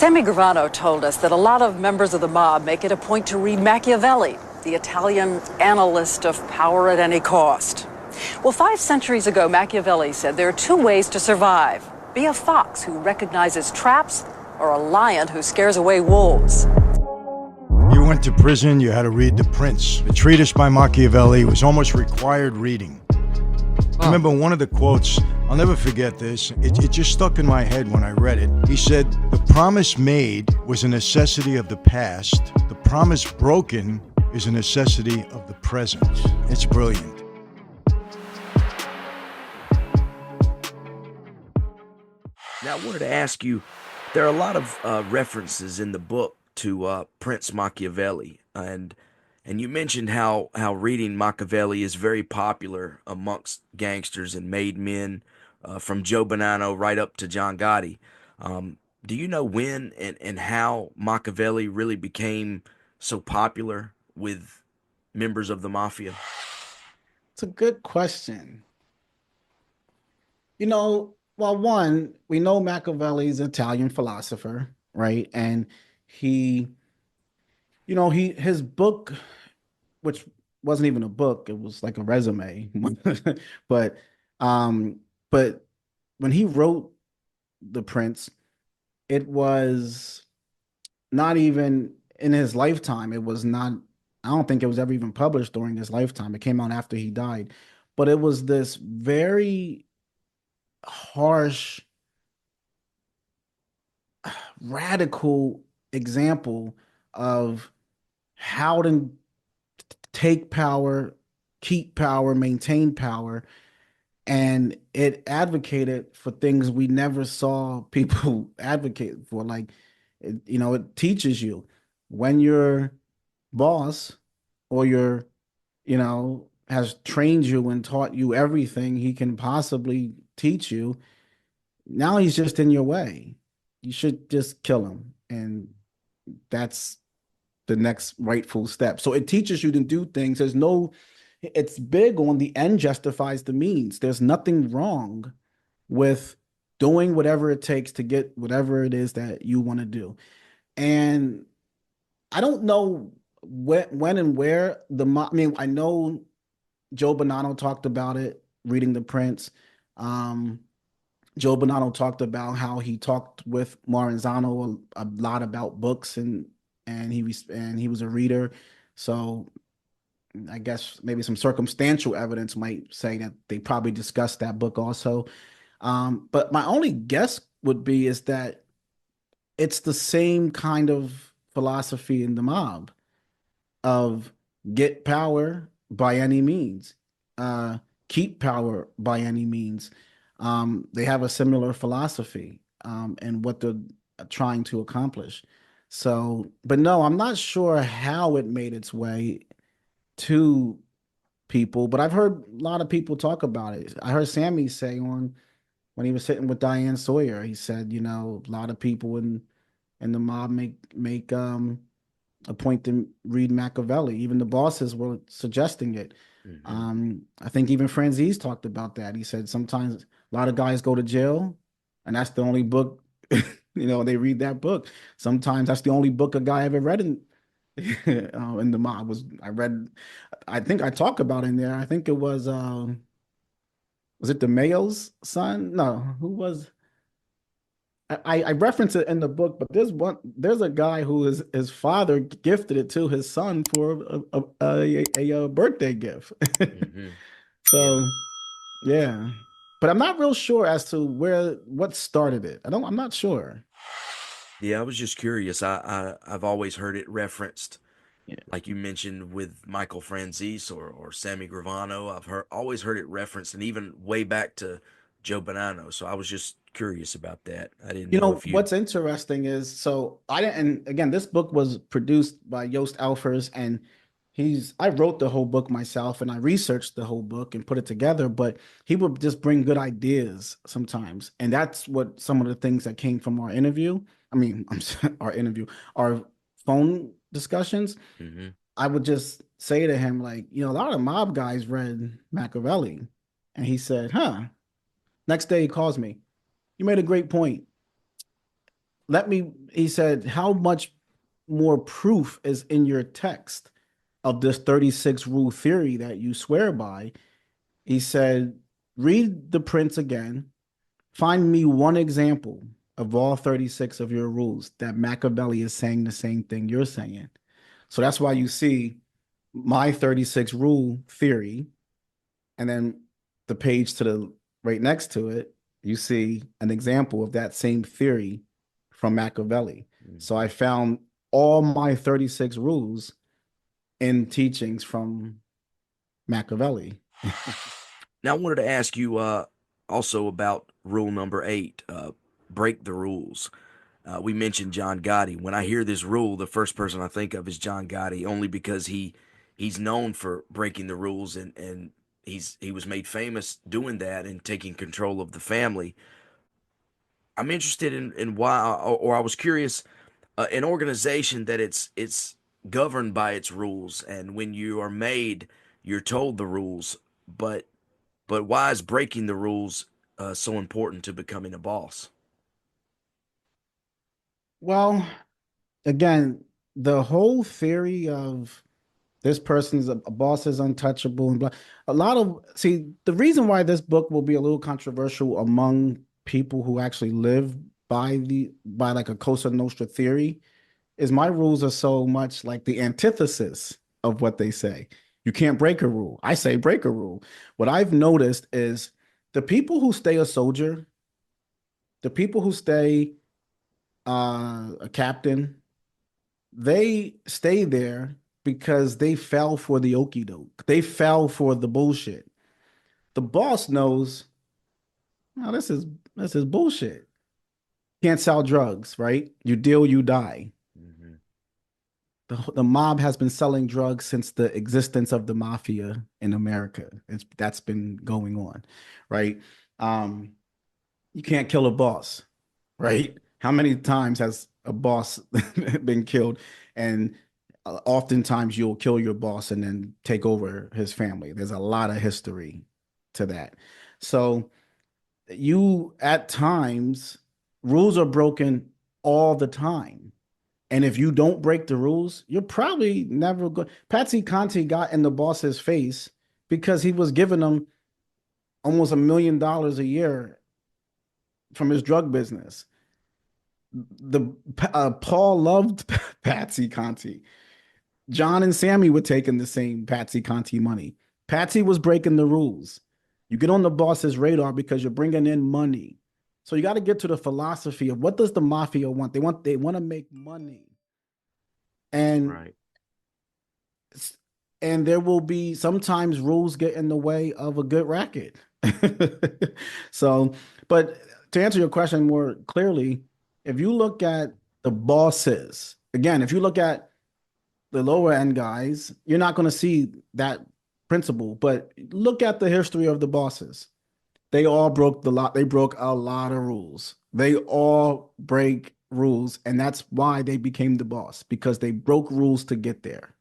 Sammy Gravano told us that a lot of members of the mob make it a point to read Machiavelli, the Italian analyst of power at any cost. Well, 5 centuries ago, Machiavelli said there are 2 ways to survive. Be a fox who recognizes traps, or a lion who scares away wolves. You went to prison, you had to read The Prince. The treatise by Machiavelli was almost required reading. I remember one of the quotes, I'll never forget this, it just stuck in my head when I read it. He said, "The promise made was a necessity of the past. The promise broken is a necessity of the present." It's brilliant. Now, I wanted to ask you, there are a lot of references in the book to Prince Machiavelli, and you mentioned how reading Machiavelli is very popular amongst gangsters and made men, from Joe Bonanno right up to John Gotti. Do you know when and how Machiavelli really became so popular with members of the Mafia? It's a good question. Well, one, we know Machiavelli's an Italian philosopher, right? And he, his book, which wasn't even a book, it was like a resume. But um, but when he wrote The Prince, it was not even in his lifetime. It was not, I don't think it was ever even published during his lifetime. It came out after he died. But it was this very harsh, radical example of how to take power, keep power, maintain power. And it advocated for things we never saw people advocate for. Like, it teaches you when your boss or has trained you and taught you everything he can possibly teach you. Now he's just in your way. You should just kill him. And that's the next rightful step. So it teaches you to do things. It's big on the end justifies the means. There's nothing wrong with doing whatever it takes to get whatever it is that you want to do. And I don't know when and where I know Joe Bonanno talked about it, reading The Prince. Joe Bonanno talked about how he talked with Maranzano a lot about books, and he was a reader. So I guess maybe some circumstantial evidence might say that they probably discussed that book also. But my only guess would be is that it's the same kind of philosophy in the mob of get power by any means, keep power by any means. They have a similar philosophy and what they're trying to accomplish. So, but no, I'm not sure how it made its way to people, but I've heard a lot of people talk about it. I heard Sammy say when he was sitting with Diane Sawyer, he said, a lot of people in the mob make a point to read Machiavelli. Even the bosses were suggesting it. Mm-hmm. I think even Franzese talked about that. He said sometimes a lot of guys go to jail, and that's the only book, they read that book. Sometimes that's the only book a guy ever read in the mob. I think I talk about in there. I think it was it the Mayo's son? No, who was? I reference it in the book, but there's a guy who his father gifted it to his son for a birthday gift. Mm-hmm. So yeah, but I'm not real sure as to what started it. I'm not sure. Yeah, I was just curious. I've always heard it referenced, like you mentioned with Michael Franzese or Sammy Gravano. I've always heard it referenced, and even way back to Joe Bonanno. So I was just curious about that. I didn't know if what's interesting is, so I didn't, and again, this book was produced by Joost Alfers, and I wrote the whole book myself, and I researched the whole book and put it together, but he would just bring good ideas sometimes. And that's what some of the things that came from our interview. Our phone discussions. Mm-hmm. I would just say to him, like, a lot of mob guys read Machiavelli. And he said, huh. Next day he calls me. You made a great point. he said, how much more proof is in your text of this 36 rule theory that you swear by? He said, read the prince again. Find me one example of all 36 of your rules that Machiavelli is saying the same thing you're saying. So that's why you see my 36 rule theory, and then the page to the right next to it, you see an example of that same theory from Machiavelli. So I found all my 36 rules in teachings from Machiavelli. Now, I wanted to ask you also about rule number 8, break the rules. We mentioned John Gotti. When I hear this rule, the first person I think of is John Gotti, only because he's known for breaking the rules, and he was made famous doing that and taking control of the family. I'm interested in why, or I was curious, an organization that it's governed by its rules, and when you are made, you're told the rules, but why is breaking the rules so important to becoming a boss? Well, again, the whole theory of this person's a boss is untouchable and blah. A lot of see the reason why this book will be a little controversial among people who actually live by like a Cosa Nostra theory is my rules are so much like the antithesis of what they say. You can't break a rule. I say break a rule. What I've noticed is the people who stay a soldier, the people who stay a captain, they stay there because they fell for the okie doke. They fell for the bullshit. The boss knows, no, this is bullshit. Can't sell drugs, right? You deal, you die. Mhm. The mob has been selling drugs since the existence of the mafia in America. That's been going on, right? Um, you can't kill a boss, right? How many times has a boss been killed? And oftentimes you'll kill your boss and then take over his family. There's a lot of history to that. So you at times rules are broken all the time. And if you don't break the rules, you're probably never going. Patsy Conti got in the boss's face because he was giving him almost $1 million a year from his drug business. The Paul loved Patsy Conti. John and Sammy were taking the same Patsy Conti money. Patsy was breaking the rules. You get on the boss's radar because you're bringing in money. So you got to get to the philosophy of what does the mafia want? They want to make money. And Right. and there will be sometimes rules get in the way of a good racket. So, but to answer your question more clearly, if you look at the bosses, again, if you look at the lower end guys, you're not going to see that principle. But look at the history of the bosses. They all broke the lot. They broke a lot of rules. They all break rules, and that's why they became the boss because they broke rules to get there.